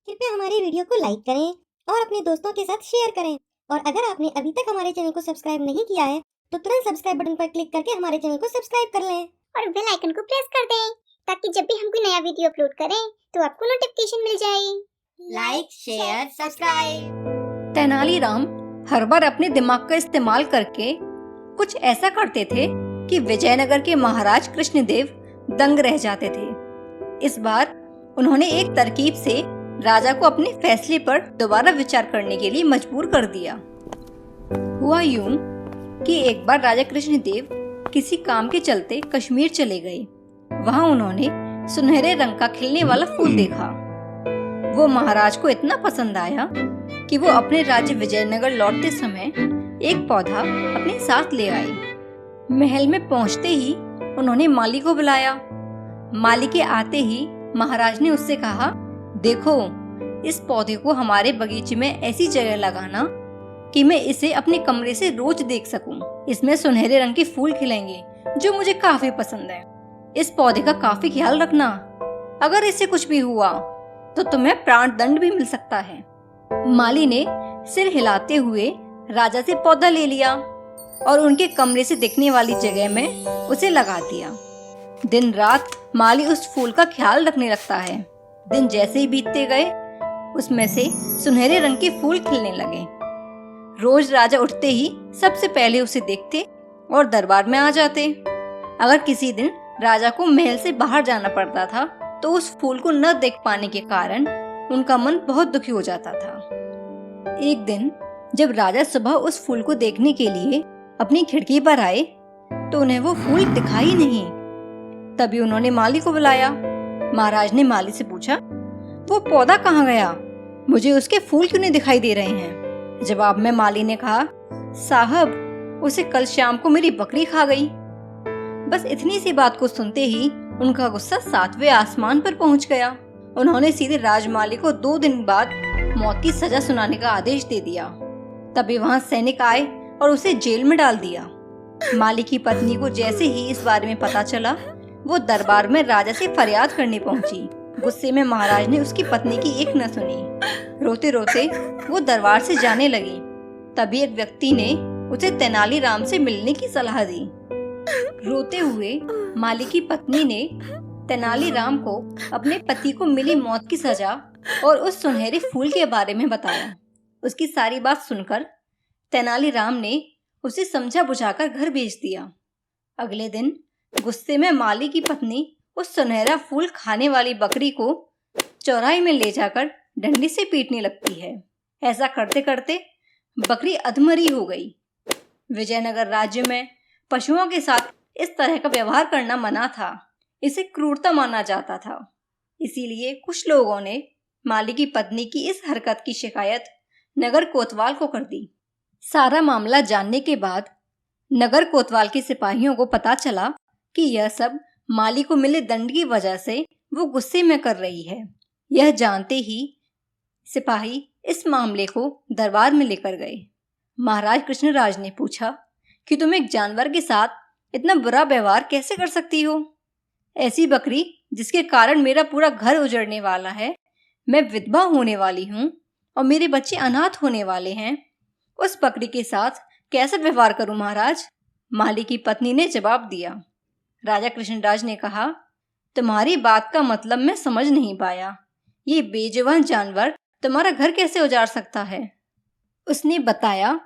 कृपया हमारी वीडियो को लाइक करें और अपने दोस्तों के साथ शेयर करें। और अगर आपने अभी तक हमारे चैनल को सब्सक्राइब नहीं किया है तो तुरंत सब्सक्राइब बटन पर क्लिक करके हमारे चैनल को सब्सक्राइब कर लें और बेल आइकन को प्रेस कर दें ताकि जब भी हम कोई नया वीडियो अपलोड करें तो आपको नोटिफिकेशन मिल जाए। Like, share, subscribe. तेनालीराम हर बार अपने दिमाग का इस्तेमाल करके कुछ ऐसा करते थे कि विजयनगर के महाराज कृष्णदेव दंग रह जाते थे। इस बार उन्होंने एक तरकीब से राजा को अपने फैसले पर दोबारा विचार करने के लिए मजबूर कर दिया। हुआ यूं कि एक बार राजा कृष्णदेव किसी काम के चलते कश्मीर चले गए। वहां उन्होंने सुनहरे रंग का खिलने वाला फूल देखा। वो महाराज को इतना पसंद आया कि वो अपने राज्य विजयनगर लौटते समय एक पौधा अपने साथ ले आए। महल में पहुंचते ही उन्होंने माली को बुलाया। माली के आते ही महाराज ने उससे कहा, देखो, इस पौधे को हमारे बगीचे में ऐसी जगह लगाना कि मैं इसे अपने कमरे से रोज देख सकूं। इसमें सुनहरे रंग के फूल खिलेंगे जो मुझे काफी पसंद है। इस पौधे का काफी ख्याल रखना। अगर इससे कुछ भी हुआ तो तुम्हें प्राण दंड भी मिल सकता है। माली ने सिर हिलाते हुए राजा से पौधा ले लिया और उनके कमरे से दिखने वाली जगह में उसे लगा दिया। दिन रात माली उस फूल का ख्याल रखने लगता है। दिन जैसे ही बीतते गए उसमें से सुनहरे रंग के फूल खिलने लगे। रोज राजा उठते ही सबसे पहले उसे देखते और दरबार में आ जाते। अगर किसी दिन राजा को महल से बाहर जाना पड़ता था तो उस फूल को न देख पाने के कारण उनका मन बहुत दुखी हो जाता था। एक दिन जब राजा सुबह उस फूल को देखने के लिए अपनी खिड़की पर आए तो उन्हें वो फूल दिखाई नहीं। तभी उन्होंने माली को बुलाया। महाराज ने माली से पूछा, वो पौधा कहाँ गया? मुझे उसके फूल क्यों नहीं दिखाई दे रहे हैं? जवाब में माली ने कहा, साहब, उसे कल शाम को मेरी बकरी खा गई। बस इतनी सी बात को सुनते ही उनका गुस्सा 7वें आसमान पर पहुंच गया। उन्होंने सीधे राजमाली को 2 दिन बाद मौत की सजा सुनाने का आदेश दे दिया। तभी वहां सैनिक आए और उसे जेल में डाल दिया। माली की पत्नी को जैसे ही इस बारे में पता चला वो दरबार में राजा से फरियाद करने पहुंची। गुस्से में महाराज ने उसकी पत्नी की एक न सुनी। रोते रोते वो दरबार से जाने लगी। तभी एक व्यक्ति ने उसे तेनालीराम से मिलने की सलाह दी। रोते हुए माली की पत्नी ने तेनालीराम को अपने पति को मिली मौत की सजा और उस सुनहरे फूल के बारे में बताया। उसकी सारी बात सुनकर तेनालीराम ने उसे समझा बुझाकर घर भेज दिया। अगले दिन गुस्से में माली की पत्नी उस सुनहरा फूल खाने वाली बकरी को चौराहे में ले जाकर डंडे से पीटने लगती है। ऐसा करते करते बकरी अधमरी हो गई। विजयनगर राज्य में पशुओं के साथ इस तरह का व्यवहार करना मना था। इसे क्रूरता माना जाता था। इसीलिए कुछ लोगों ने माली की पत्नी की इस हरकत की शिकायत नगर कोतवाल को कर दी। सारा मामला जानने के बाद नगर कोतवाल के सिपाहियों को पता चला कि यह सब माली को मिले दंड की वजह से वो गुस्से में कर रही है। यह जानते ही सिपाही इस मामले को दरबार में लेकर गए। महाराज कृष्णराज ने पूछा कि तुम एक जानवर के साथ इतना बुरा व्यवहार कैसे कर सकती हो? ऐसी बकरी जिसके कारण मेरा पूरा घर उजड़ने वाला है, मैं विधवा होने वाली हूँ और मेरे बच्चे अनाथ होने वाले हैं, उस बकरी के साथ कैसे व्यवहार करूं महाराज? माली की पत्नी ने जवाब दिया। राजा कृष्णराज ने कहा, तुम्हारी बात का मतलब मैं समझ नहीं पाया। ये बेजुबान जानवर तुम्हारा घर कैसे उजाड़ सकता है? उसने बताया,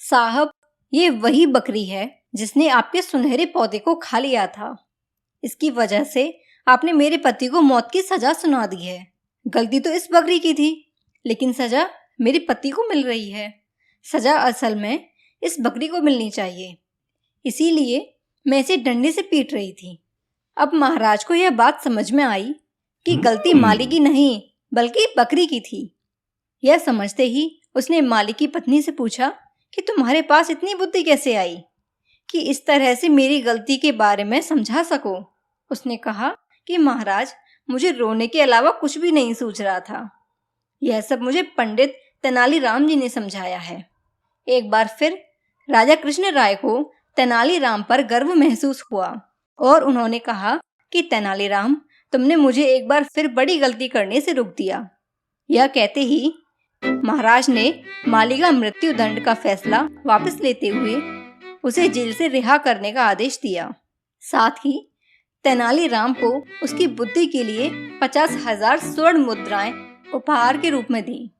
साहब, ये वही बकरी है जिसने आपके सुनहरे पौधे को खा लिया था। इसकी वजह से आपने मेरे पति को मौत की सजा सुना दी है। गलती तो इस बकरी की थी, लेकिन सजा मेरे पति को मिल रही है। सजा असल में इस बकरी को मिलनी चाहिए, इसीलिए मैं इसे डंडे से पीट रही थी। अब महाराज को यह बात समझ में आई कि गलती माली की नहीं बल्कि बकरी की थी। यह समझते ही उसने माली की पत्नी से पूछा कि तुम्हारे पास इतनी बुद्धि कैसे आई कि इस तरह से मेरी गलती के बारे में समझा सको? उसने कहा कि महाराज, मुझे रोने के अलावा कुछ भी नहीं सूझ रहा था। यह सब मुझे पंडित तेनालीराम जी ने समझाया है। एक बार फिर राजा कृष्ण राय को तेनालीराम पर गर्व महसूस हुआ और उन्होंने कहा कि तेनालीराम, तुमने मुझे एक बार फिर बड़ी गलती करने से रोक दिया। यह कहते ही महाराज ने माली का मृत्यु दंड का फैसला वापस लेते हुए उसे जेल से रिहा करने का आदेश दिया। साथ ही तेनालीराम को उसकी बुद्धि के लिए 50,000 स्वर्ण मुद्राएं उपहार के रूप में दी।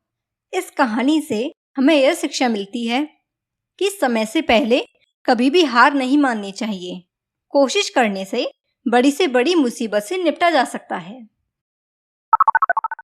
इस कहानी से हमें यह शिक्षा मिलती है कि समय से पहले कभी भी हार नहीं माननी चाहिए। कोशिश करने से बड़ी मुसीबत से निपटा जा सकता है।